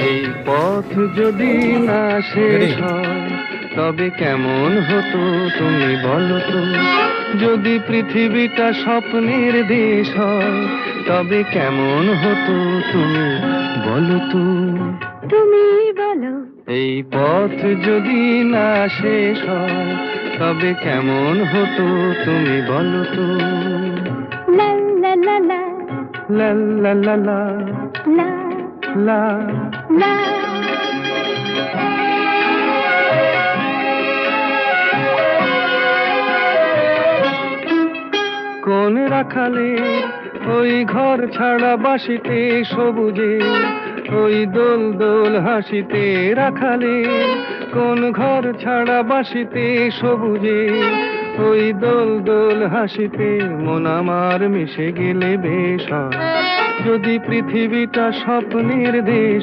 এই পথ যদি না শেষ হয় তবে কেমন হতো তুমি বলো তো। যদি পৃথিবীটা স্বপ্নের দেশ হয় তবে কেমন হতো তুমি বলো তো। তুমি বলো। এই পথ যদি না শেষ হয় তবে কেমন হতো তুমি বলো তো। লা লা লা লা লা লা লা লা লা লা। লা। কোন রাখালে ওই ঘর ছাড়া বাসিতে সবুজে, ওই দোল দোল হাসিতে রাখালে কোন ঘর ছাড়া বাসিতে সবুজে, ওই দোল দোল হাসিতে মন আমার মিশে গেলে বেশ হয়। যদি পৃথিবীটা স্বপ্নের দেশ